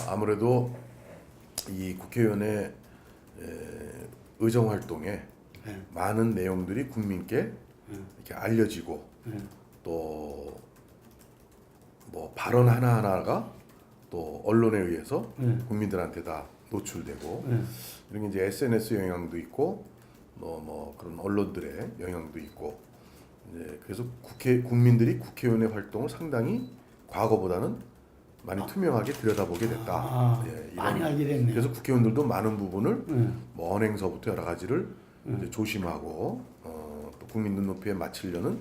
아무래도 이 국회의원의 의정 활동에 네. 많은 내용들이 국민께 이렇게 알려지고 또 뭐 발언 하나하나가 또 언론에 의해서 국민들한테 다 노출되고 이런 게 이제 SNS 영향도 있고 뭐 그런 언론들의 영향도 있고 이제 그래서 국민들이 국회의원의 활동을 상당히 과거보다는 많이 투명하게 들여다보게 됐다. 많이 알게 됐네요. 그래서 국회의원들도 많은 부분을 뭐 언행서부터 여러 가지를 이제 조심하고 또 국민 눈높이에 맞추려는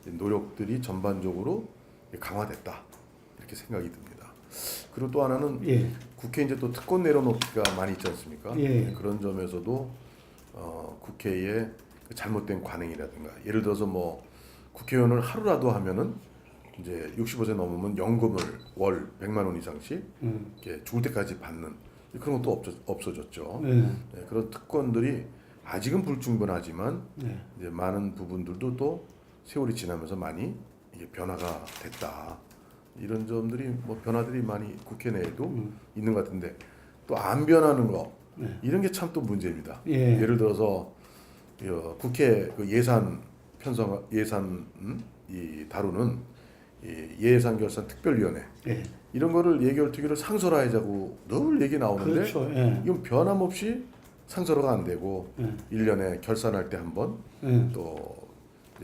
노력들이 전반적으로 강화됐다 이렇게 생각이 듭니다. 그리고 또 하나는 국회 이제 또 특권 내려놓기가 많이 있지 않습니까? 그런 점에서도 국회의 그 잘못된 관행이라든가 예를 들어서 뭐 국회의원을 하루라도 하면은 이제 65세 넘으면 연금을 월 100만 원 이상씩 이렇게 죽을 때까지 받는 그런 것도 없어졌죠. 그런 특권들이 아직은 불충분하지만 이제 많은 부분들도 또 세월이 지나면서 많이 이게 변화가 됐다. 이런 점들이 뭐 변화들이 많이 국회 내에도 있는 것 같은데 또 안 변하는 거 이런 게 참 또 문제입니다. 예를 들어서 국회 그 예산 편성 이 다루는 예산결산 특별위원회 이런 거를 예결특위를 상설화하자고 늘 얘기 나오는데 그렇죠. 이건 변함없이 상설화가 안 되고 1년에 결산할 때 한 번 또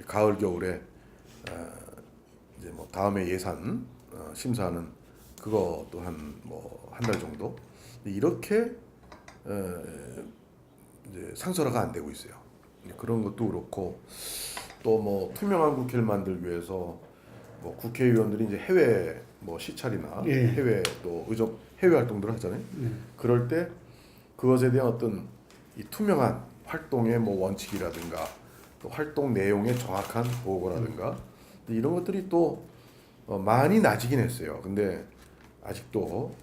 가을 겨울에 이제 뭐 다음에 예산 심사하는 그거 또 한 뭐 한 달 정도 이렇게 이제 상설화가 안 되고 있어요. 그런 것도 그렇고 또 뭐 투명한 국회를 만들기 위해서 뭐 국회의원들이 이제 해외 뭐 시찰이나 해외 또 의정 해외 활동들을 하잖아요. 그럴 때 그것에 대한 어떤 이 투명한 활동의 뭐 원칙이라든가 또 활동 내용의 정확한 보고라든가 이런 것들이 또 많이 낮이긴 했어요. 근데 아직도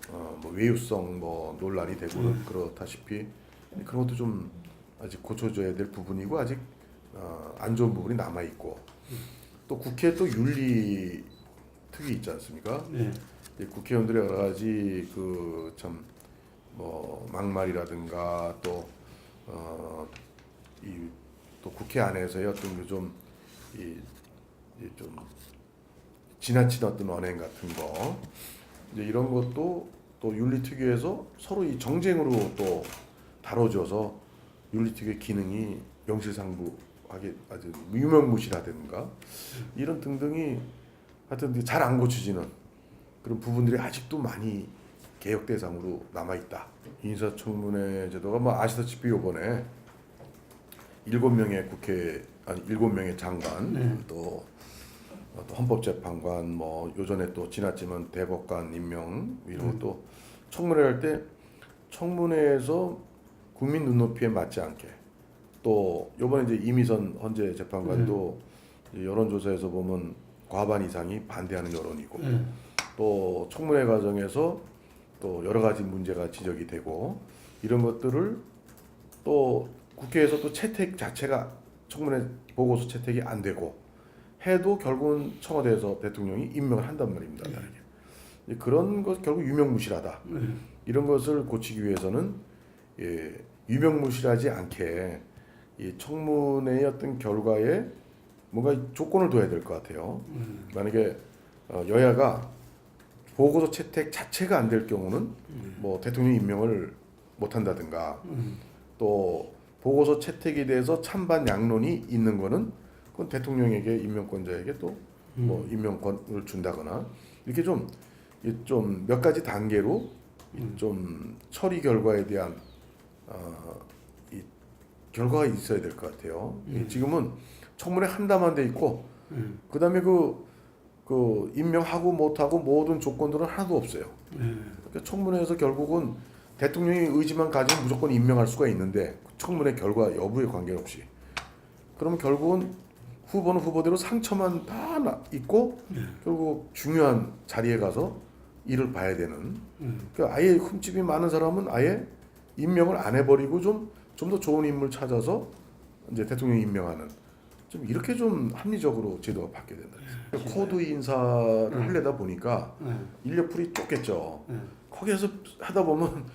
뭐 외유성 뭐 논란이 되고 그렇다시피 그런 것도 좀 아직 고쳐져야 될 부분이고 아직 안 좋은 부분이 남아 있고 또 국회 또 윤리 특위 있지 않습니까? 국회의원들의 여러 가지 그 참 뭐 막말이라든가 또 또 국회 안에서의 어떤 그 좀 좀 지나친 어떤 언행 같은 거 이제 이런 것도 또 윤리특위에서 서로 이 정쟁으로 또 다뤄져서 윤리특위의 기능이 명실상부하게 아주 유명무실하든가 이런 등등이 하여튼 잘 안 고쳐지는 그런 부분들이 아직도 많이 개혁 대상으로 남아 있다. 인사청문회 제도가 뭐 아시다시피 이번에 7명의 국회 아니 7명의 장관 또 헌법재판관 뭐 요전에 또 지났지만 대법관 임명 이런 것도 청문회 할 때 청문회에서 국민 눈높이에 맞지 않게 또 요번에 이제 이미선 헌재 재판관도 여론조사에서 보면 과반 이상이 반대하는 여론이고 또 청문회 과정에서 또 여러 가지 문제가 지적이 되고 이런 것들을 또 국회에서 또 채택 자체가 청문회 보고서 채택이 안 되고 해도 결국은 청와대에서 대통령이 임명을 한단 말입니다. 그런 것 결국 유명무실하다. 이런 것을 고치기 위해서는 유명무실하지 않게 이 청문회의 어떤 결과에 뭔가 조건을 둬야 될 것 같아요. 만약에 여야가 보고서 채택 자체가 안 될 경우는 뭐 대통령 임명을 못 한다든가 또 보고서 채택에 대해서 찬반 양론이 있는 거는 그건 대통령에게 임명권자에게 또 뭐 임명권을 준다거나 이렇게 좀 몇 가지 단계로 좀 처리 결과에 대한 이 결과가 있어야 될 것 같아요. 지금은 청문회 한다만 돼 있고 그다음에 그 임명하고 못하고 모든 조건들은 하나도 없어요. 그러니까 청문회에서 결국은 대통령의 의지만 가지고 무조건 임명할 수가 있는데 청문회 결과 여부에 관계없이 그러면 결국은 후보는 후보대로 상처만 다 있고 결국 중요한 자리에 가서 일을 봐야 되는 그러니까 아예 흠집이 많은 사람은 아예 임명을 안 해버리고 좀 더 좋은 인물 찾아서 이제 대통령 임명하는 좀 이렇게 좀 합리적으로 제도가 바뀌어야 된다. 코드 인사를 하려다 보니까 인력풀이 좁겠죠. 거기에서 하다 보면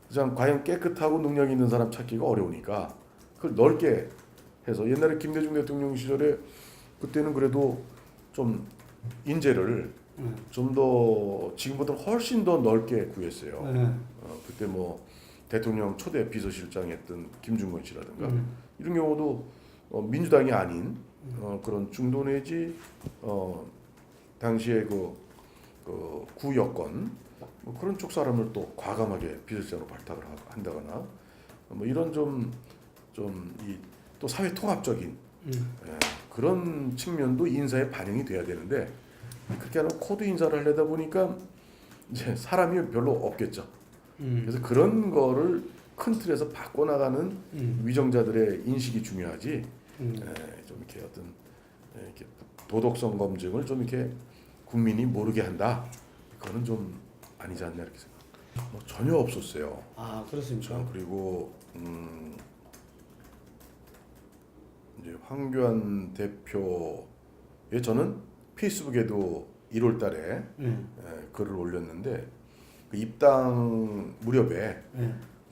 그냥 과연 깨끗하고 능력 있는 사람 찾기가 어려우니까 그걸 넓게 해서 옛날에 김대중 대통령 시절에 그때는 그래도 좀 인재를 좀 더 지금보다 훨씬 더 넓게 구했어요. 그때 뭐 대통령 초대 비서실장 했던 김중건 씨라든가 이런 경우도 민주당이 아닌 그런 중도 내지 당시에 그 구여권 뭐 그런 쪽 사람을 또 과감하게 비서실장으로 발탁을 한다거나 뭐 이런 좀 이 또 사회 통합적인 그런 측면도 인사에 반영이 돼야 되는데 그렇게 하는 코드 인사를 하려다 보니까 이제 사람이 별로 없겠죠. 그래서 그런 거를 큰 틀에서 바꿔나가는 위정자들의 인식이 중요하지. 좀 이렇게 어떤 이렇게 도덕성 검증을 좀 이렇게 국민이 모르게 한다. 그거는 좀 아니지 않나 이렇게 생각. 뭐 전혀 없었어요. 아 그렇습니까? 그리고 이제 황교안 대표의 저는 페이스북에도 1월달에 글을 올렸는데 그 입당 무렵에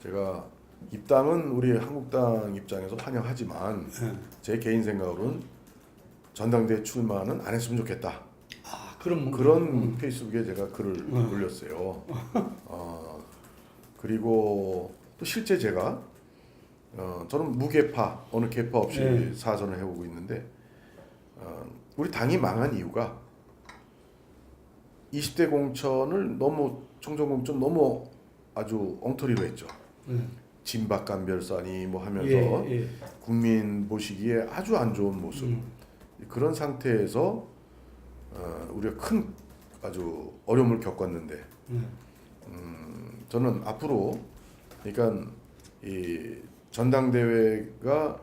제가 입당은 우리 한국당 입장에서 환영하지만 제 개인 생각으로는 전당대회 출마는 안 했으면 좋겠다. 아 그럼 그런 페이스북에 제가 글을 올렸어요. 그리고 또 실제 제가 저는 무계파 어느 계파 없이 사선을 해오고 있는데 우리 당이 망한 이유가 20대 공천을 너무 총선 공천 너무 아주 엉터리로 했죠. 진박간별사니 뭐 하면서 국민 보시기에 아주 안 좋은 모습 그런 상태에서 우리가 큰 아주 어려움을 겪었는데 저는 앞으로 그러니까 이 전당대회가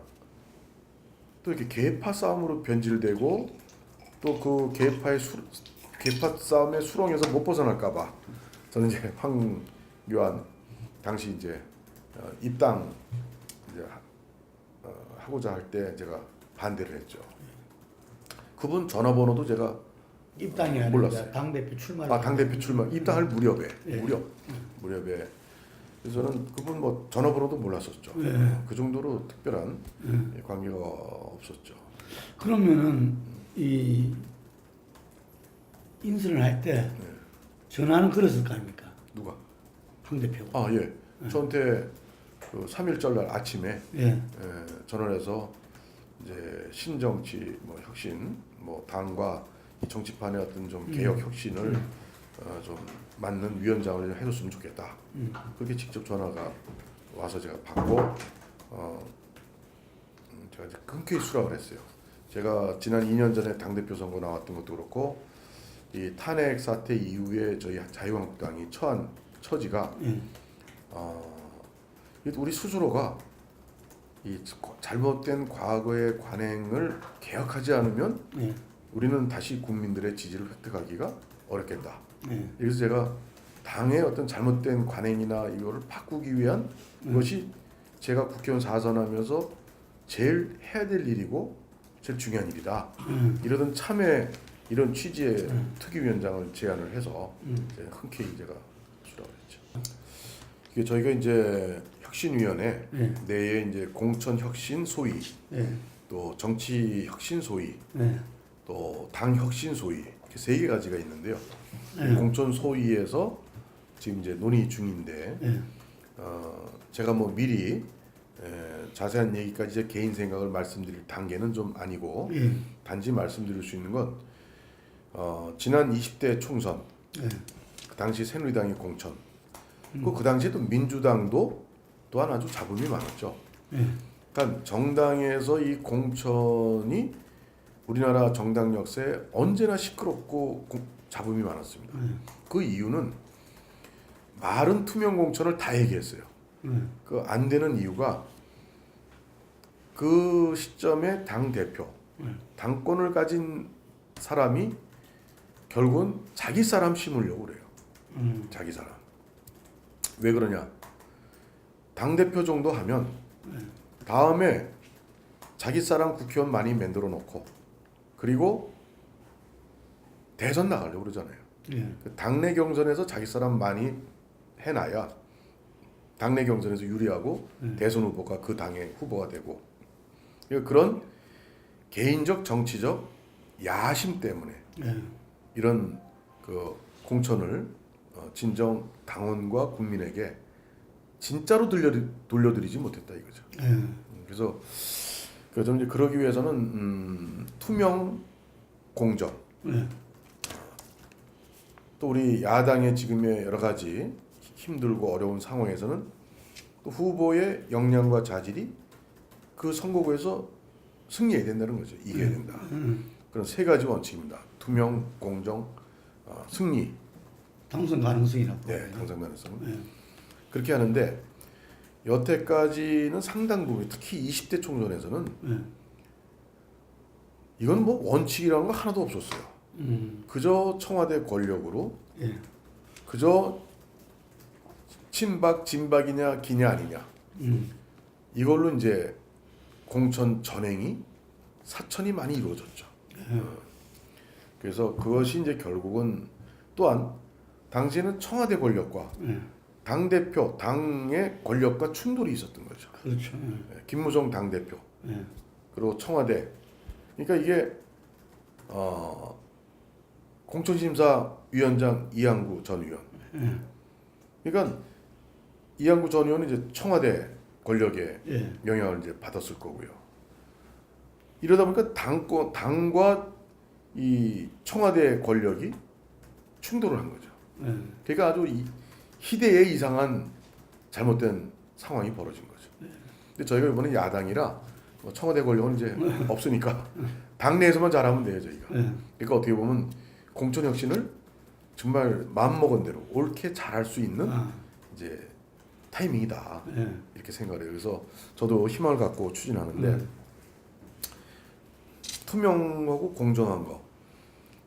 또 이렇게 계파 싸움으로 변질되고 또 그 계파 싸움의 수렁에서 못 벗어날까봐 저는 이제 황교안 당시 이제 입당 이제 하고자 할 때 제가 반대를 했죠. 그분 전화번호도 제가 입당이 몰랐어요. 당 대표 출마. 당 대표 출마 입당할 무렵에 무렵에 그래서 저는 그분 뭐 전화번호도 몰랐었죠. 그 정도로 특별한 관계가 없었죠. 그러면은 이 인선을 할 때 전화는 걸었을 거 아닙니까? 누가? 황 대표가. 아 예. 저한테 그 3일절 날 아침에 전화를 해서 이제 신정치 뭐 혁신 뭐 당과 이 정치판의 어떤 좀 개혁 혁신을 좀 맞는 위원장을 해줬으면 좋겠다. 그렇게 직접 전화가 와서 제가 받고 제가 이제 흔쾌히 수락을 했어요. 제가 지난 2년 전에 당대표 선거 나왔던 것도 그렇고 이 탄핵 사태 이후에 저희 자유한국당이 처한 처지가 우리 스스로가 이 잘못된 과거의 관행을 개혁하지 않으면 우리는 다시 국민들의 지지를 획득하기가 어렵겠다. 그래서 제가 당의 어떤 잘못된 관행이나 이거를 바꾸기 위한 것이 제가 국회의원 4선하면서 제일 해야 될 일이고 제일 중요한 일이다. 이러던 참에 이런 취지의 특위위원장을 제안을 해서 흔쾌히 제가 수락을 했죠. 이게 저희가 이제 혁신위원회 내에 이제 공천혁신 소위, 또 정치혁신 소위, 또 당혁신 소위 이렇게 3개 가지가 있는데요. 공천 소위에서 지금 이제 논의 중인데 제가 뭐 미리 자세한 얘기까지 제 개인 생각을 말씀드릴 단계는 좀 아니고 단지 말씀드릴 수 있는 건 지난 20대 총선 그 당시 새누리당의 공천 그 당시에도 민주당도 또한 아주 잡음이 많았죠. 그러니까 정당에서 이 공천이 우리나라 정당 역사에 언제나 시끄럽고 잡음이 많았습니다. 그 이유는 말은 투명 공천을 다 얘기했어요. 그 안 되는 이유가 그 시점에 당 대표, 당권을 가진 사람이 결국은 자기 사람 심으려고 그래요. 자기 사람. 왜 그러냐? 당 대표 정도 하면 다음에 자기 사람 국회의원 많이 만들어 놓고 그리고 대선 나가려고 그러잖아요. 당내 경선에서 자기 사람 많이 해놔야 당내 경선에서 유리하고 대선 후보가 그 당의 후보가 되고 그러니까 그런 개인적 정치적 야심 때문에 이런 그 공천을 진정 당원과 국민에게 진짜로 돌려드리지 못했다 이거죠. 그래서 좀 이제 그러기 위해서는 투명 공정 또 우리 야당의 지금의 여러 가지 힘들고 어려운 상황에서는 또 후보의 역량과 자질이 그 선거구에서 승리해야 된다는 거죠. 이겨야 된다. 그런 세 가지 원칙입니다. 투명, 공정, 승리. 당선 가능성이라고. 네, 당선 가능성. 그렇게 하는데 여태까지는 상당 부분, 특히 20대 총선에서는 이건 뭐 원칙이라는 거 하나도 없었어요. 그저 청와대 권력으로 그저 친박, 진박이냐, 기냐 아니냐 이걸로 이제 공천 전행이 사천이 많이 이루어졌죠. 그래서 그것이 이제 결국은 또한 당시에는 청와대 권력과 당 대표, 당의 권력과 충돌이 있었던 거죠. 그렇죠. 김무성 당 대표 그리고 청와대. 그러니까 이게 공천심사위원장 이양구 전 의원. 그러니까 이양구 전 의원은 이제 청와대 권력의 영향을 이제 받았을 거고요. 이러다 보니까 당과 이 청와대 권력이 충돌을 한 거죠. 그러니까 아주 희대의 이상한 잘못된 상황이 벌어진 거죠. 근데 저희가 이번에 야당이라 청와대 권력은 이제 없으니까 당내에서만 잘하면 돼요 저희가. 그러니까 어떻게 보면 공천 혁신을 정말 마음먹은 대로 옳게 잘할 수 있는 이제 타이밍이다 이렇게 생각을 해요. 그래서 저도 희망을 갖고 추진하는데 투명하고 공정한 거.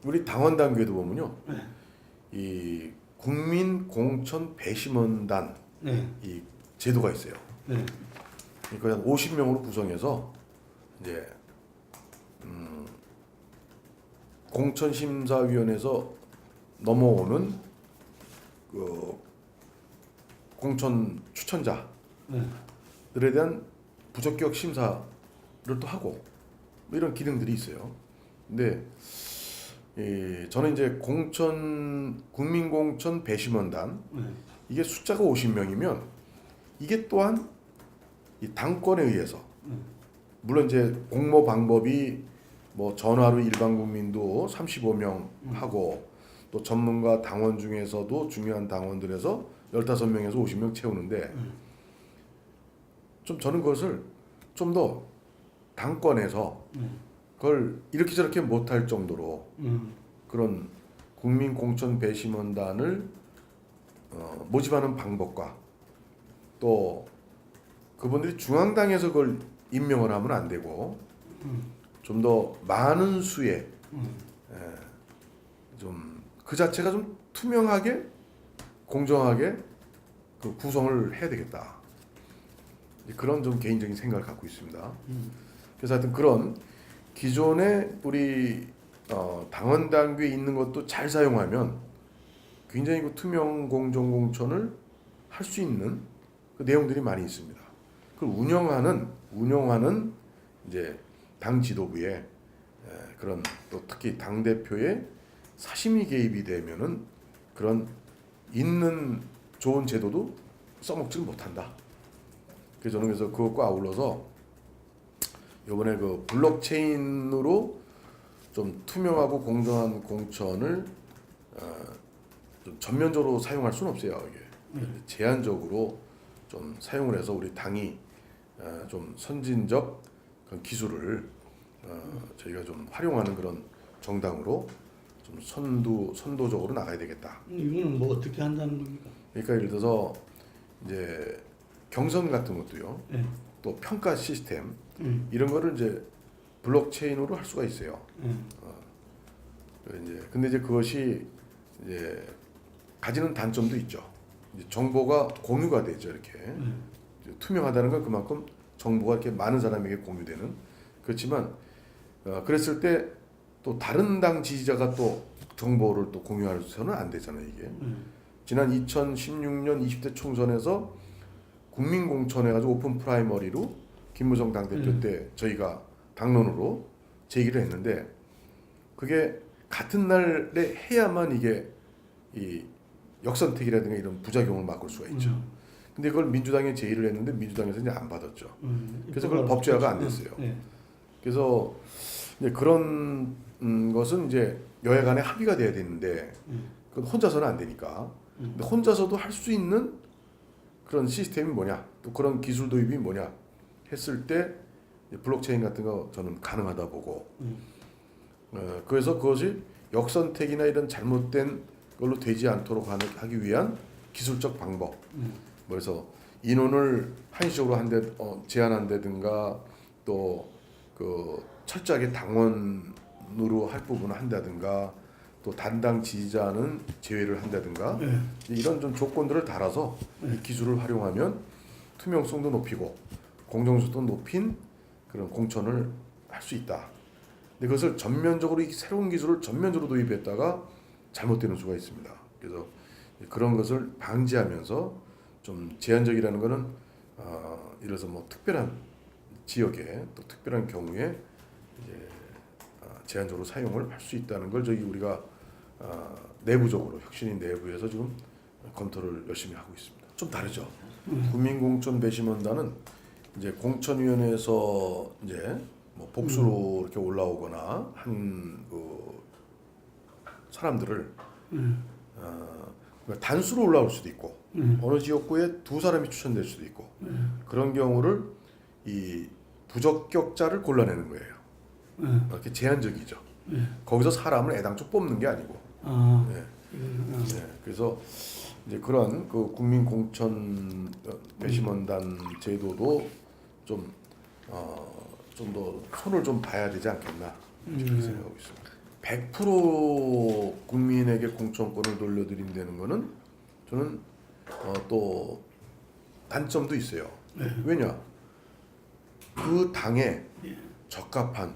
우리 당원 단계도 보면요, 이 국민 공천 배심원단 이 제도가 있어요. 그러니까 한 50명으로 구성해서 이제 공천심사위원회에서 넘어오는 그 공천 추천자들에 대한 부적격 심사를 또 하고 뭐 이런 기능들이 있어요. 근데 저는 이제 국민공천 배심원단 이게 숫자가 50명이면 이게 또한 이 당권에 의해서 물론 이제 공모 방법이 뭐 전화로 일반 국민도 35명 하고 또 전문가 당원 중에서도 중요한 당원들에서 15명에서 50명 채우는데 좀 저는 그것을 좀 더 당권에서 그걸 이렇게 저렇게 못할 정도로 그런 국민 공천 배심원단을 모집하는 방법과 또 그분들이 중앙당에서 그걸 임명을 하면 안 되고 좀 더 많은 수의 좀 그 자체가 좀 투명하게 공정하게 그 구성을 해야 되겠다. 그런 좀 개인적인 생각을 갖고 있습니다. 그래서 하여튼 그런 기존에 우리 당원 당규에 있는 것도 잘 사용하면 굉장히 그 투명 공정 공천을 할 수 있는 그 내용들이 많이 있습니다. 그걸 운영하는 이제 당 지도부의 그런 또 특히 당 대표의 사심이 개입이 되면은 그런 있는 좋은 제도도 써먹지를 못한다. 그래서 저는 그것과 아울러서 이번에 그 블록체인으로 좀 투명하고 공정한 공천을 좀 전면적으로 사용할 수는 없어요. 이게 제한적으로 좀 사용을 해서 우리 당이 좀 선진적 그런 기술을 저희가 좀 활용하는 그런 정당으로 좀 선도적으로 나가야 되겠다. 이거는 뭐 어떻게 한다는 겁니까? 그러니까 예를 들어서 이제 경선 같은 것도요. 또 평가 시스템 이런 거를 이제 블록체인으로 할 수가 있어요. 근데 이제 그것이 이제 가지는 단점도 있죠. 이제 정보가 공유가 되죠. 이렇게 투명하다는 건 그만큼 정보가 이렇게 많은 사람에게 공유되는. 그렇지만 그랬을 때 또 다른 당 지지자가 또 정보를 또 공유해서는 안 되잖아요. 이게 지난 2016년 20대 총선에서 국민공천해가지고 오픈 프라이머리로 김무성 당대표 때 저희가 당론으로 제기를 했는데 그게 같은 날에 해야만 이게 이 역선택이라든가 이런 부작용을 막을 수가 있죠. 근데 그걸 민주당에 제의를 했는데 민주당에서 이제 안 받았죠. 그래서 그걸 법제화가 안 됐어요. 네. 그래서 이제 그런 것은 이제 여야 간에 합의가 돼야 되는데 그건 혼자서는 안 되니까. 근데 혼자서도 할 수 있는 그런 시스템이 뭐냐, 또 그런 기술 도입이 뭐냐 했을 때 블록체인 같은 거 저는 가능하다 보고. 그래서 그것이 역선택이나 이런 잘못된 걸로 되지 않도록 하기 위한 기술적 방법. 그래서 인원을 한시적으로 제한한다든가 또 그 철저하게 당원으로 할 부분을 한다든가 또 담당 지지자는 제외를 한다든가 이런 좀 조건들을 달아서 이 기술을 활용하면 투명성도 높이고 공정성도 높인 그런 공천을 할 수 있다. 근데 그것을 전면적으로 이 새로운 기술을 전면적으로 도입했다가 잘못되는 수가 있습니다. 그래서 그런 것을 방지하면서 좀 제한적이라는 것은 예를 들어서 뭐 특별한 지역에 또 특별한 경우에 이제 제한적으로 사용을 할 수 있다는 걸 우리가 내부적으로 혁신위 내부에서 지금 검토를 열심히 하고 있습니다. 좀 다르죠. 국민공천 배심원단은 이제 공천위원회에서 이제 뭐 복수로 이렇게 올라오거나 한 그 사람들을 그러니까 단수로 올라올 수도 있고 어느 지역구에 두 사람이 추천될 수도 있고 그런 경우를 이 부적격자를 골라내는 거예요. 이렇게 제한적이죠. 거기서 사람을 애당초 뽑는 게 아니고. 네. 네. 그래서 이제 그런 그 국민 공천 배심원단 제도도 좀 더 손을 좀 봐야 되지 않겠나 이렇게 생각하고 있습니다. 100% 국민에게 공천권을 돌려드린다는 거는 저는 또 단점도 있어요. 왜냐? 그 당에 적합한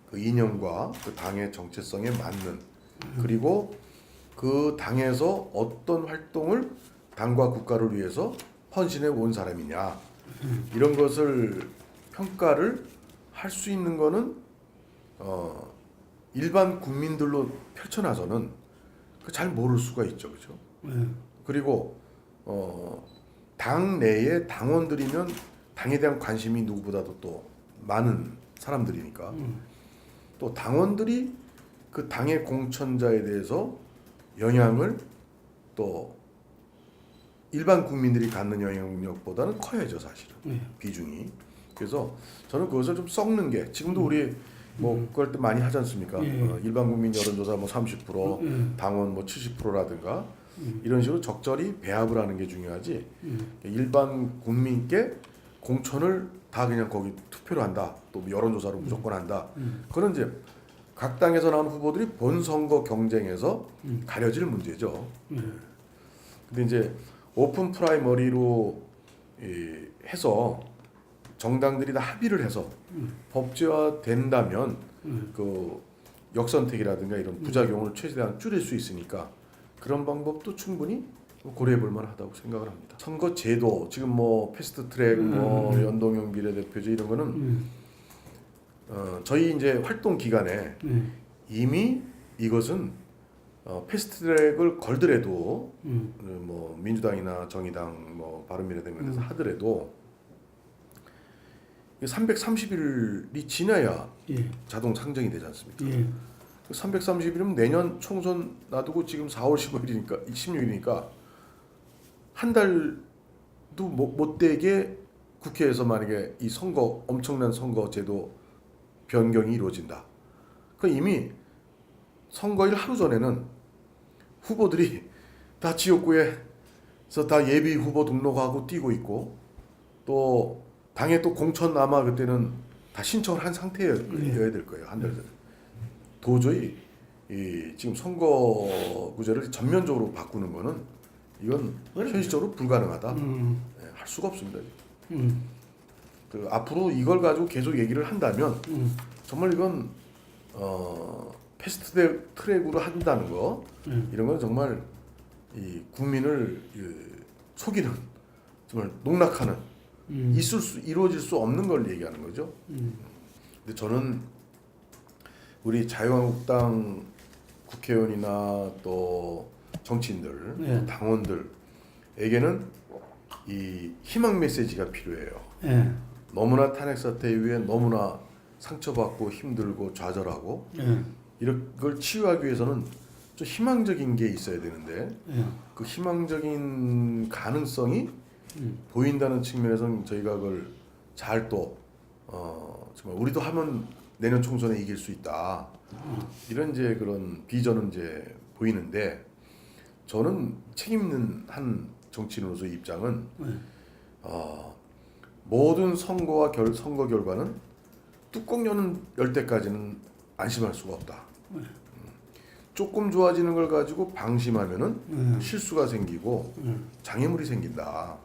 그 이념과 그 당의 정체성에 맞는 그리고 그 당에서 어떤 활동을 당과 국가를 위해서 헌신해 온 사람이냐 이런 것을 평가를 할 수 있는 거는 일반 국민들로 펼쳐놔서는 잘 모를 수가 있죠, 그렇죠? 그리고 당 내에 당원들이면 당에 대한 관심이 누구보다도 또 많은 사람들이니까 또 당원들이 그 당의 공천자에 대해서 영향을 또 일반 국민들이 갖는 영향력보다는 커야죠, 사실은 비중이. 그래서 저는 그것을 좀 섞는 게 지금도 우리 뭐 그럴 때 많이 하지 않습니까? 일반 국민 여론조사 뭐 30%, 당원 뭐 70%라든가 이런 식으로 적절히 배합을 하는 게 중요하지. 일반 국민께 공천을 다 그냥 거기 투표로 한다. 또 여론조사로 무조건 한다. 그건 이제 각 당에서 나오는 후보들이 본 선거 경쟁에서 가려질 문제죠. 근데 이제 오픈 프라이머리로 해서 정당들이 다 합의를 해서 법제화 된다면 그 역선택이라든가 이런 부작용을 최대한 줄일 수 있으니까 그런 방법도 충분히 고려해 볼 만하다고 생각을 합니다. 선거 제도 지금 뭐 패스트트랙 뭐 연동형 비례대표제 이런 거는 저희 이제 활동 기간에 이미 이것은 패스트트랙을 걸더라도 뭐 민주당이나 정의당 뭐 바른미래당에서 하더라도 330일이 지나야 자동 상정이 되지 않습니까? 330일이면 내년 총선 놔두고 지금 4월 15일이니까 16일이니까 한 달도 못 되게 국회에서 만약에 이 선거 엄청난 선거 제도 변경이 이루어진다. 그 이미 선거일 하루 전에는 후보들이 다 지역구에서 다 예비 후보 등록하고 뛰고 있고 또 당에 또 공천 아마 그때는 다 신청을 한 상태여야 될 거예요. 한 달 전에. 도저히 이 지금 선거구제를 전면적으로 바꾸는 거는 이건 현실적으로 불가능하다. 네, 할 수가 없습니다. 그 앞으로 이걸 가지고 계속 얘기를 한다면 정말 이건 패스트 트랙으로 한다는 거 이런 건 정말 이 국민을 속이는 정말 농락하는 이루어질 수 없는 걸 얘기하는 거죠. 근데 저는 우리 자유한국당 국회의원이나 또 정치인들, 네. 당원들에게는 이 희망 메시지가 필요해요. 예. 너무나 탄핵 사태 이후에 너무나 상처받고 힘들고 좌절하고 예. 이런 걸 치유하기 위해서는 좀 희망적인 게 있어야 되는데 예. 그 희망적인 가능성이 보인다는 측면에서는 저희가 그걸 잘 또 정말 우리도 하면 내년 총선에 이길 수 있다 이런 이제 그런 비전은 이제 보이는데 저는 책임 있는 한 정치인으로서의 입장은 모든 선거와 선거 결과는 뚜껑 열 때까지는 안심할 수가 없다. 조금 좋아지는 걸 가지고 방심하면은 실수가 생기고 장애물이 생긴다.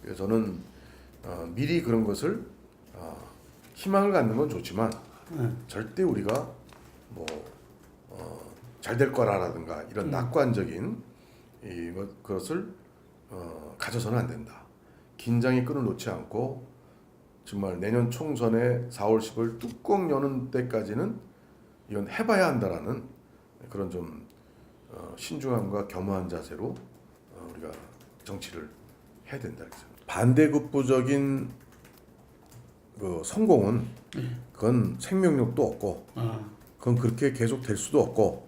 그래서 저는 미리 그런 것을 희망을 갖는 건 좋지만 절대 우리가 뭐 잘 될 거라든가 이런 낙관적인 그것을 가져서는 안 된다. 긴장이 끈을 놓지 않고 정말 내년 총선에 4월 10일 뚜껑 여는 때까지는 이건 해봐야 한다라는 그런 좀 신중함과 겸허한 자세로 우리가 정치를 해야 된다. 반대급부적인 그 성공은 그건 생명력도 없고 그건 그렇게 계속 될 수도 없고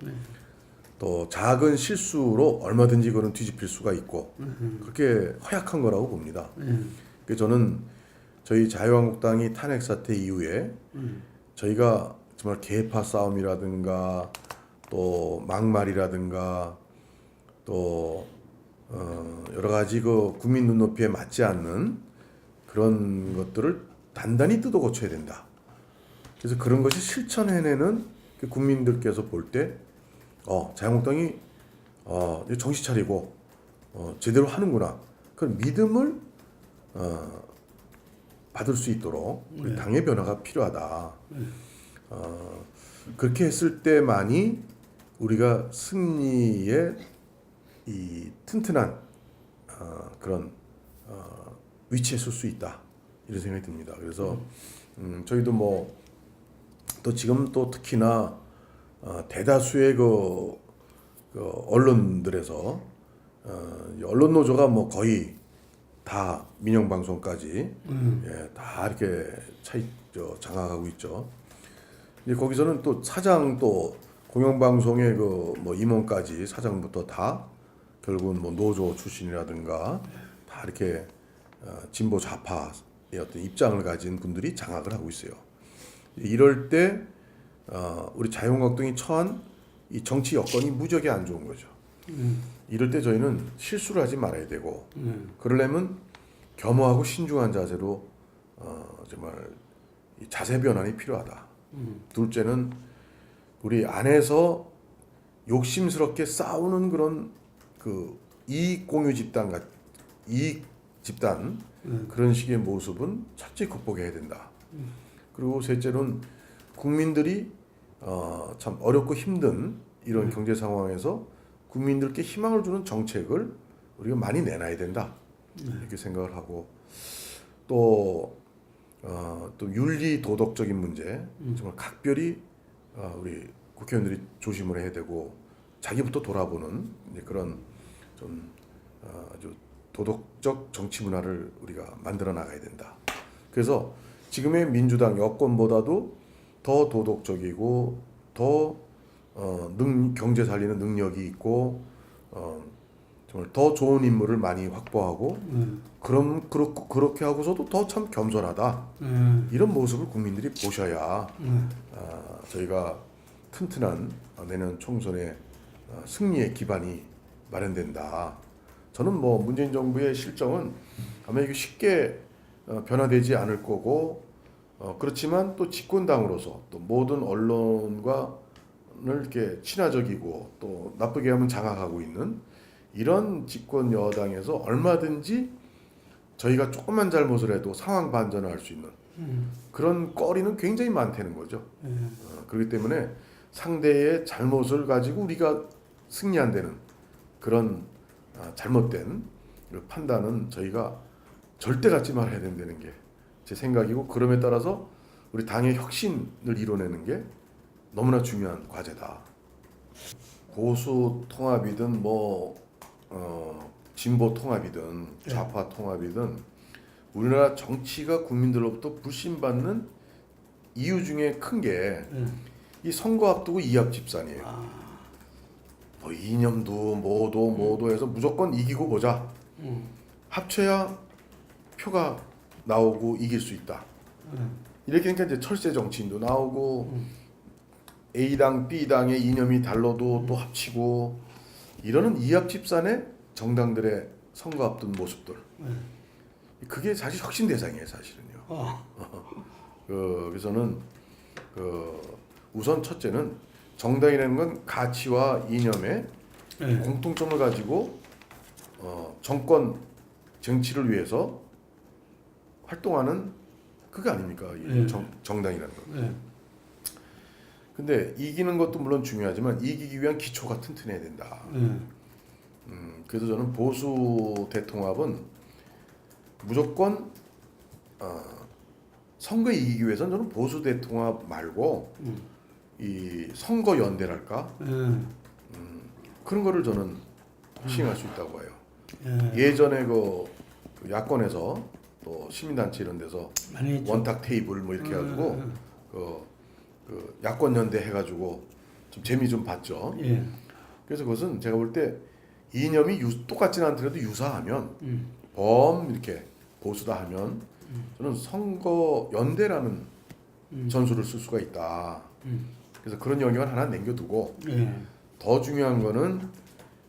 또 작은 실수로 얼마든지 그건 뒤집힐 수가 있고 그렇게 허약한 거라고 봅니다. 그래서 저는 저희 자유한국당이 탄핵 사태 이후에 저희가 정말 계파 싸움이라든가 또 막말이라든가 또 여러 가지 그 국민 눈높이에 맞지 않는 그런 것들을 단단히 뜯어 고쳐야 된다. 그래서 그런 것이 실천해내는 그 국민들께서 볼 때 자유한국당이 정신 차리고 제대로 하는구나. 그런 믿음을 받을 수 있도록 우리 당의 변화가 필요하다. 그렇게 했을 때만이 우리가 승리의 이 튼튼한 그런 위치에 설 수 있다 이런 생각이 듭니다. 그래서 저희도 뭐 또 지금 또 특히나 대다수의 그 언론들에서 언론 노조가 뭐 거의 다 민영 방송까지 다 이렇게 장악하고 있죠. 이제 거기서는 또 사장 또 공영방송의 그 뭐 임원까지 사장부터 다 결국은 뭐 노조 출신이라든가 다 이렇게 진보 좌파의 어떤 입장을 가진 분들이 장악을 하고 있어요. 이럴 때 우리 자유한국당이 처한 이 정치 여건이 무지하게 안 좋은 거죠. 이럴 때 저희는 실수를 하지 말아야 되고 그러려면 겸허하고 신중한 자세로 정말 이 자세 변환이 필요하다. 둘째는 우리 안에서 욕심스럽게 싸우는 그런 그 이익 공유 집단 이익 집단 그런 식의 모습은 철저히 극복해야 된다. 그리고 셋째로는 국민들이 참 어렵고 힘든 이런 경제 상황에서 국민들께 희망을 주는 정책을 우리가 많이 내놔야 된다. 이렇게 생각을 하고 또 윤리 도덕적인 문제 정말 각별히 우리 국회의원들이 조심을 해야 되고 자기부터 돌아보는 그런 좀 아주 도덕적 정치 문화를 우리가 만들어 나가야 된다. 그래서 지금의 민주당 여권보다도 더 도덕적이고 더 경제 살리는 능력이 있고 정말 더 좋은 인물을 많이 확보하고 그렇게 하고서도 더 참 겸손하다. 이런 모습을 국민들이 보셔야 저희가 튼튼한 내년 총선의 승리의 기반이 마련된다. 저는 뭐 문재인 정부의 실정은 아마 이게 쉽게 변화되지 않을 거고 그렇지만 또 집권당으로서 또 모든 언론과 이렇게 친화적이고 또 나쁘게 하면 장악하고 있는 이런 집권 여당에서 얼마든지 저희가 조금만 잘못을 해도 상황 반전을 할 수 있는 그런 거리는 굉장히 많다는 거죠. 그렇기 때문에 상대의 잘못을 가지고 우리가 승리한다는 그런 잘못된 그 판단은 저희가 절대 갖지 말아야 된다는 게 제 생각이고, 그럼에 따라서 우리 당의 혁신을 이뤄내는 게 너무나 중요한 과제다. 보수 통합이든 진보 통합이든 좌파 통합이든 우리나라 정치가 국민들로부터 불신받는 이유 중에 큰 게 이 선거 앞두고 이합 집산이에요. 뭐 이념도 뭐도 해서 무조건 이기고 보자. 합쳐야 표가 나오고 이길 수 있다. 이렇게 하니까 이제 철새 정치인도 나오고 A당 B당의 이념이 달라도 또 합치고 이러는 이합 집산의 정당들의 선거 앞둔 모습들. 그게 사실 혁신 대상이에요, 사실은요. 그래서는 우선 첫째는 정당이라는 건 가치와 이념의 공통점을 가지고 정권 정치를 위해서 활동하는 그거 아닙니까? 이 정당이라는 건. 근데 이기는 것도 물론 중요하지만 이기기 위한 기초가 튼튼해야 된다. 그래서 저는 보수 대통합은 무조건 선거에 이기기 위해서는 저는 보수 대통합 말고 이 선거 연대랄까 그런 거를 저는 시행할 수 있다고 봐요. 예전에 그 야권에서 또 시민단체 이런 데서 원탁 테이블 뭐 이렇게 해가지고 그 야권 연대 해가지고 좀 재미 좀 봤죠. 그래서 그것은 제가 볼 때 이념이 똑같지는 않더라도 유사하면 이렇게 보수다 하면 저는 선거 연대라는 전술을 쓸 수가 있다. 그래서 그런 영역을 하나 남겨두고 더 중요한 거는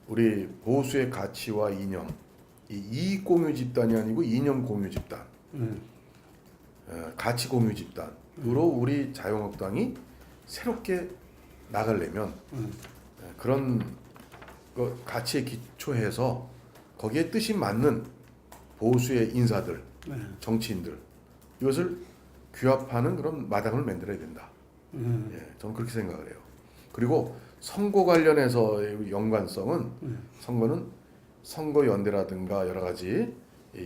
우리 보수의 가치와 이념, 이 이익 공유 집단이 아니고 이념 공유 집단, 가치 공유 집단으로 우리 자유한국당이 새롭게 나가려면 그런 가치에 기초해서 거기에 뜻이 맞는 보수의 인사들, 정치인들 이것을 규합하는 그런 마당을 만들어야 된다. 저는 그렇게 생각을 해요. 그리고 선거 관련해서의 연관성은 선거는 선거 연대라든가 여러 가지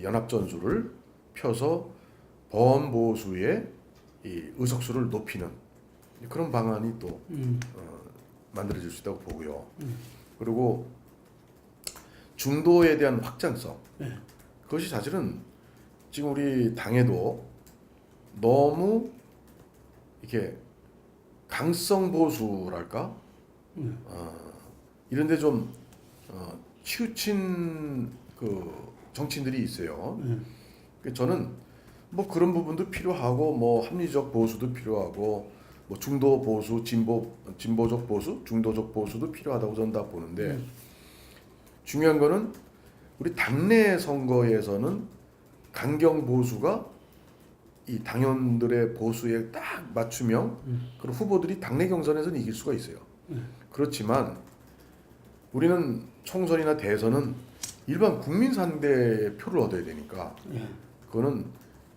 연합 전술을 펴서 범보수의 이 의석수를 높이는 그런 방안이 또 만들어질 수 있다고 보고요. 그리고 중도에 대한 확장성 그것이 사실은 지금 우리 당에도 너무 이렇게 강성 보수랄까 이런데 좀 치우친 그 정치인들이 있어요. 저는 뭐 그런 부분도 필요하고 뭐 합리적 보수도 필요하고 뭐 중도 보수, 진보적 보수, 중도적 보수도 필요하다고 저는 다 보는데 중요한 거는 우리 당내 선거에서는 강경 보수가 이 당원들의 보수에 딱 맞추면 그런 후보들이 당내 경선에서는 이길 수가 있어요. 그렇지만 우리는 총선이나 대선은 일반 국민 상대 표를 얻어야 되니까 그거는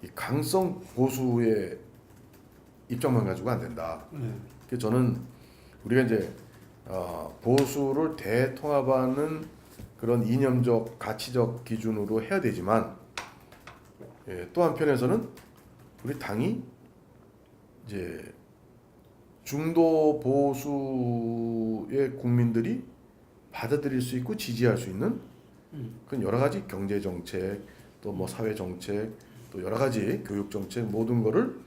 이 강성 보수의 입장만 가지고 안 된다. 그래서 저는 우리가 이제 보수를 대통합하는 그런 이념적 가치적 기준으로 해야 되지만 또 한편에서는 우리 당이 이제 중도 보수의 국민들이 받아들일 수 있고 지지할 수 있는 그런 여러 가지 경제 정책, 또 뭐 사회 정책, 또 여러 가지 교육 정책 모든 거를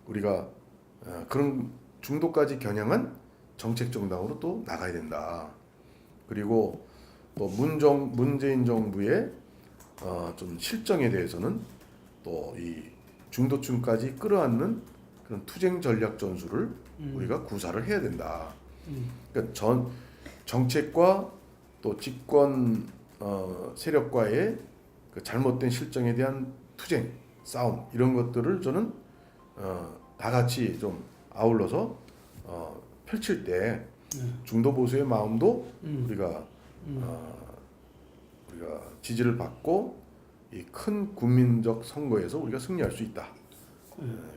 우리가 그런 중도까지 겨냥한 정책 정당으로 또 나가야 된다. 그리고 또 문재인 정부의 좀 실정에 대해서는 또 이 중도층까지 끌어안는 그런 투쟁 전략 전술을 우리가 구사를 해야 된다. 그러니까 정책과 또 집권 세력과의 그 잘못된 실정에 대한 투쟁, 싸움 이런 것들을 저는 다 같이 좀 아울러서 펼칠 때 중도 보수의 마음도 우리가 지지를 받고 이 큰 국민적 선거에서 우리가 승리할 수 있다.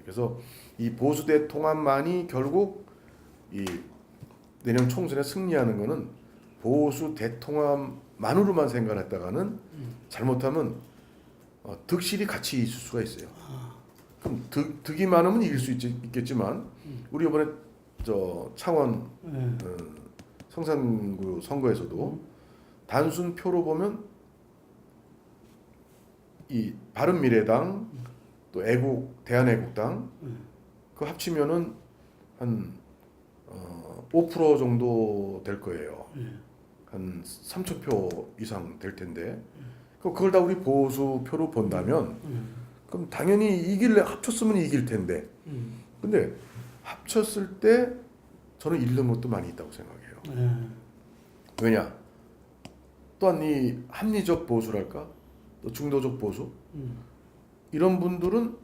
그래서 이 보수 대통합만이 결국 이 내년 총선에 승리하는 것은 보수 대통합만으로만 생각했다가는 잘못하면 득실이 같이 있을 수가 있어요. 그럼 득이 많으면 이길 수 있겠지만 우리 이번에 저 창원 네. 성산구 선거에서도 단순 표로 보면 이 바른미래당 또 대한애국당 그 합치면은 한 5% 정도 될 거예요. 한 3,000표 이상 될 텐데 그걸 다 우리 보수 표로 본다면 그럼 당연히 합쳤으면 이길 텐데 근데 합쳤을 때 저는 잃는 것도 많이 있다고 생각해요. 왜냐? 또한 이 합리적 보수랄까? 또 중도적 보수? 이런 분들은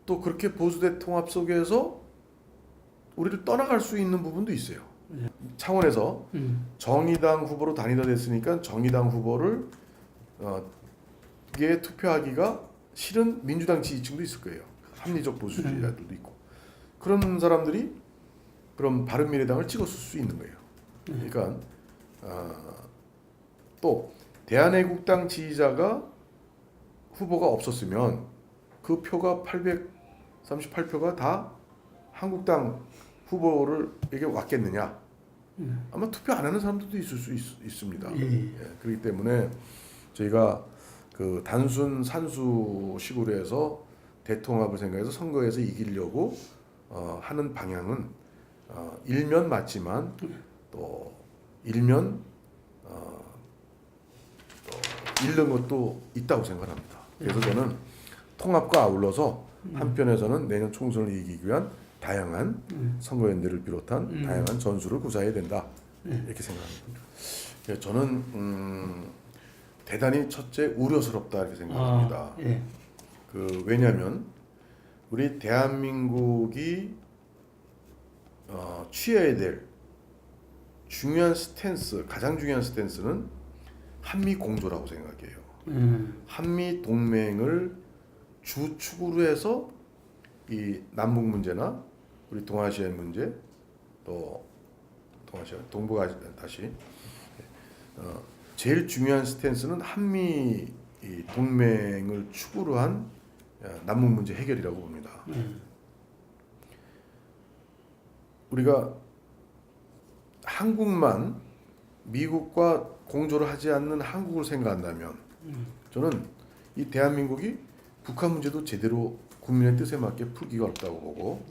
또 그렇게 보수대 통합 속에서 우리를 떠나갈 수 있는 부분도 있어요. 창원에서 정의당 후보로 단일화 됐으니까 정의당 후보를 에 투표하기가 싫은 민주당 지지층도 있을 거예요. 합리적 보수주의자들도 있고 그런 사람들이 그럼 바른미래당을 찍었을 수 있는 거예요. 그러니까 또 대한애국당 지지자가 후보가 없었으면 그 표가 838표가 다 한국당 후보를에게 왔겠느냐? 아마 투표 안 하는 사람들도 있을 수 있습니다. 예, 그렇기 때문에 저희가 그 단순 산수식으로 해서 대통합을 생각해서 선거에서 이기려고 하는 방향은 일면 맞지만 또 일면 또 잃는 것도 있다고 생각합니다. 그래서 저는 통합과 아울러서 한편에서는 내년 총선을 이기기 위한 다양한 선거연대를 비롯한 다양한 전술을 구사해야 된다 이렇게 생각합니다. 그래서 저는 대단히 첫째 우려스럽다 이렇게 생각합니다. 그 왜냐하면 우리 대한민국이 취해야 될 중요한 스탠스, 가장 중요한 스탠스는 한미 공조라고 생각해요. 한미 동맹을 주축으로 해서 이 남북 문제나 우리 동아시아 문제 또 동아시아 동북아시아 다시 제일 중요한 스탠스는 한미 이 동맹을 축으로 한 남북 문제 해결이라고 봅니다. 우리가 한국만 미국과 공조를 하지 않는 한국을 생각한다면 저는 이 대한민국이 북한 문제도 제대로 국민의 뜻에 맞게 풀기가 어렵다고 보고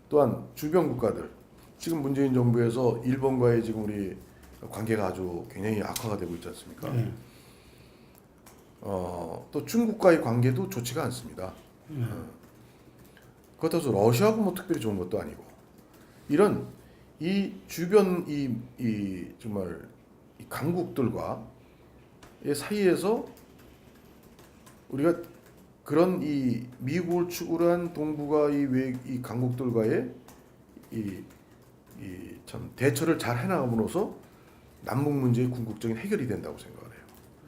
또한 주변 국가들 지금 문재인 정부에서 일본과의 지금 우리 관계가 아주 굉장히 악화가 되고 있지 않습니까? 또 중국과의 관계도 좋지가 않습니다. 그렇다고 해서 러시아하고 뭐 특별히 좋은 것도 아니고 이런 이 주변 이 정말 이 강국들과 의 사이에서 우리가 그런 이 미국을 축으로 한 동북아 이 강국들과의 이 참 대처를 잘 해나감으로써 남북 문제의 궁극적인 해결이 된다고 생각을 해요.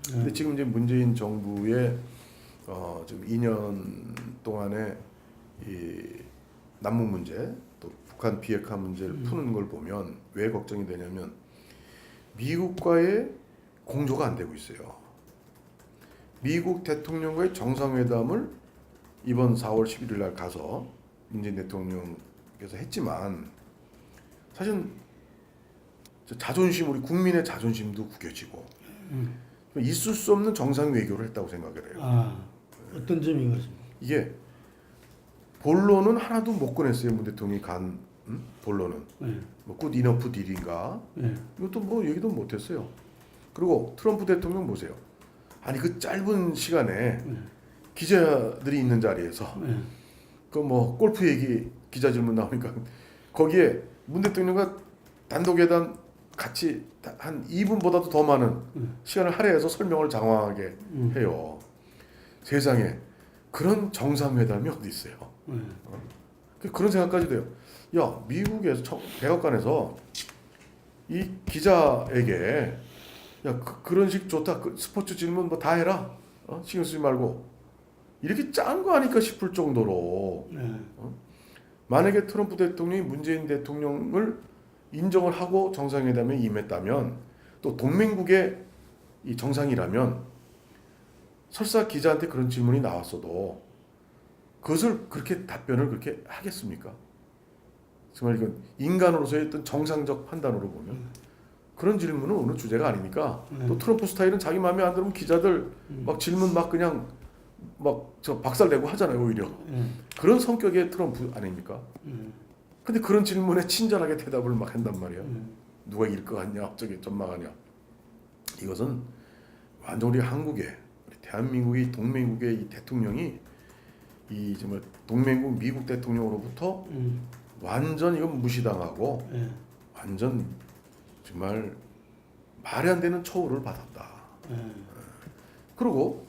근데 지금 이제 문재인 정부의 지금 2년 동안의 이 남북 문제 또 북한 비핵화 문제를 푸는 걸 보면 왜 걱정이 되냐면 미국과의 공조가 안 되고 있어요. 미국 대통령과의 정상회담을 이번 4월 11일 날 가서 문재인 대통령께서 했지만 사실 자존심 우리 국민의 자존심도 구겨지고 있을 수 없는 정상 외교를 했다고 생각을 해요. 어떤 점인 것입니까? 이게 본론은 하나도 못 꺼냈어요. 문 대통령이 간 본론은 뭐 굿 이너프 딜인가 이것도 뭐 얘기도 못했어요. 그리고 트럼프 대통령 보세요. 아니 그 짧은 시간에 기자들이 있는 자리에서 그 뭐 골프 얘기 기자 질문 나오니까 거기에 문 대통령과 단독 회담 같이 한 2분보다도 더 많은 시간을 할애해서 설명을 장황하게 해요. 세상에 그런 정상회담이 어디 있어요? 그런 생각까지 돼요. 야 미국에서 백악관에서 이 기자에게 야 그런 식 좋다. 스포츠 질문 뭐 다 해라. 신경 쓰지 말고 이렇게 짠 거 아닐까 싶을 정도로 만약에 트럼프 대통령이 문재인 대통령을 인정을 하고 정상회담에 임했다면 또 동맹국의 이 정상이라면 설사 기자한테 그런 질문이 나왔어도 그것을 그렇게 답변을 그렇게 하겠습니까? 정말 이건 인간으로서의 어떤 정상적 판단으로 보면 그런 질문은 오늘 주제가 아니니까 또 트럼프 스타일은 자기 마음에 안 들으면 기자들 막 질문 막 그냥 막 저 박살내고 하잖아요. 오히려 그런 성격의 트럼프 아닙니까? 근데 그런 질문에 친절하게 대답을 막 한단 말이야. 누가 이길 것 같냐, 어쩌게 전망하냐. 이것은 완전 우리 한국의 우리 대한민국의 동맹국의 이 대통령이 이 정말 동맹국 미국 대통령으로부터 완전 이건 무시당하고 완전 정말 말이 안 되는 처우를 받았다. 그리고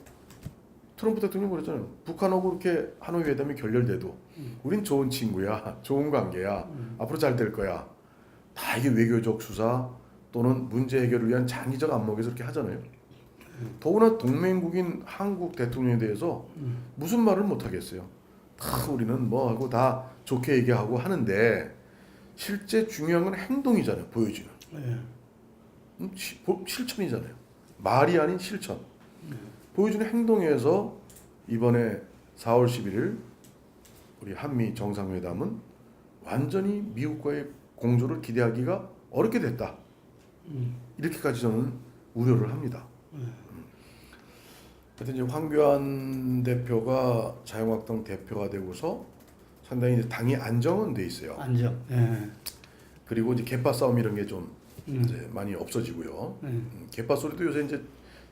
트럼프 대통령이 그랬잖아요. 북한하고 이렇게 하노이 회담이 결렬돼도 우린 좋은 친구야, 좋은 관계야, 앞으로 잘 될 거야. 다 이게 외교적 수사 또는 문제 해결을 위한 장기적 안목에서 이렇게 하잖아요. 더구나 동맹국인 한국 대통령에 대해서 무슨 말을 못 하겠어요. 다 우리는 뭐 하고 다 좋게 얘기하고 하는데 실제 중요한 건 행동이잖아요. 보여주는 실천이잖아요. 말이 아닌 실천. 보여주는 행동에서 이번에 4월 11일 우리 한미 정상회담은 완전히 미국과의 공조를 기대하기가 어렵게 됐다. 이렇게까지 저는 우려를 합니다. 하여튼 이제 황교안 대표가 자유한국당 대표가 되고서 상당히 이제 당이 안정은 돼 있어요. 안정. 그리고 이제 개파 싸움 이런 게 좀 이제 많이 없어지고요. 개파 소리도 요새 이제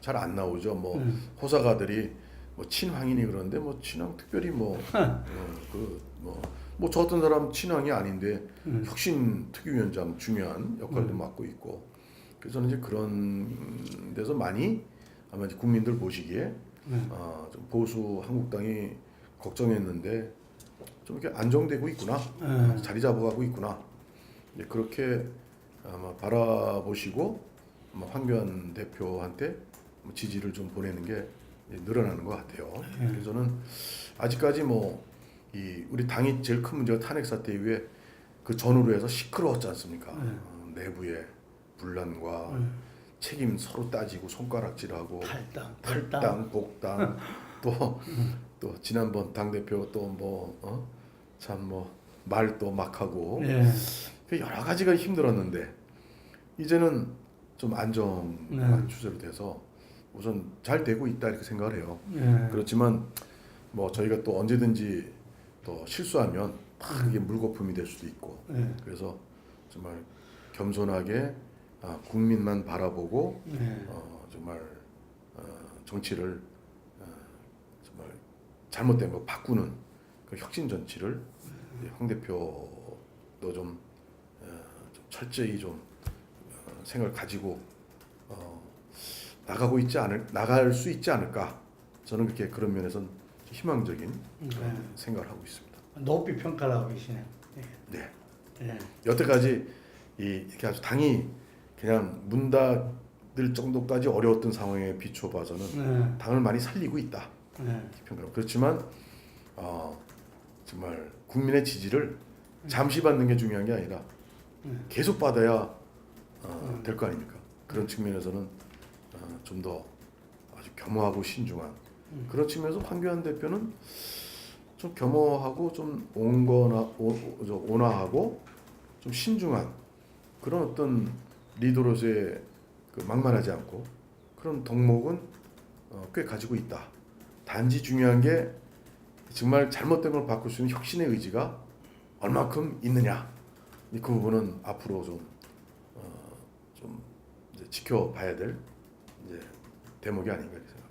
잘 안 나오죠. 뭐 호사가들이 뭐 친황이니 그런데 뭐 친황 특별히 뭐 저 어떤 사람 친황이 아닌데 혁신 특위위원장 중요한 역할도 맡고 있고 그래서 저는 이제 그런 데서 많이 아마 이제 국민들 보시기에 좀 보수 한국당이 걱정했는데 좀 이렇게 안정되고 있구나, 자리 잡아가고 있구나. 이제 그렇게 아마 바라보시고 아마 황교안 대표한테 지지를 좀 보내는 게 늘어나는 것 같아요. 그래서 저는 아직까지 우리 당이 제일 큰 문제가 탄핵 사태 이후에 그 전후로 해서 시끄러웠지 않습니까? 내부의 분란과 책임 서로 따지고 손가락질하고 탈당, 복당 또 지난번 당 대표 또 말 또 막 하고 여러 가지가 힘들었는데 이제는 좀 안정한 추세로 돼서 우선 잘 되고 있다 이렇게 생각을 해요. 그렇지만 저희가 또 언제든지 또 실수하면 이게 물거품이 될 수도 있고 그래서 정말 겸손하게 국민만 바라보고 정말 정치를 정말 잘못된 거 바꾸는 그 혁신 정치를 황 대표도 좀 철저히 좀 생각을 가지고 나갈 수 있지 않을까. 저는 그렇게 그런 면에서는 희망적인 생각을 하고 있습니다. 높이 평가를 하고 계시네요. 네. 여태까지 이렇게 아주 당이 그냥 문 닫을 정도까지 어려웠던 상황에 비춰봐서는 당을 많이 살리고 있다. 평가. 그렇지만 정말 국민의 지지를 잠시 받는 게 중요한 게 아니라 계속 받아야 될 거 아닙니까? 그런 측면에서는 좀 더 아주 겸허하고 신중한 그런 측면에서 황교안 대표는 좀 겸허하고 좀 온화하고 좀 신중한 그런 어떤 리더로서의 그 막말하지 않고 그런 덕목은 꽤 가지고 있다. 단지 중요한 게 정말 잘못된 걸 바꿀 수 있는 혁신의 의지가 얼마큼 있느냐. 그 부분은 앞으로 좀 이제 지켜봐야 될 이제 대목이 아닌가 생각합니다.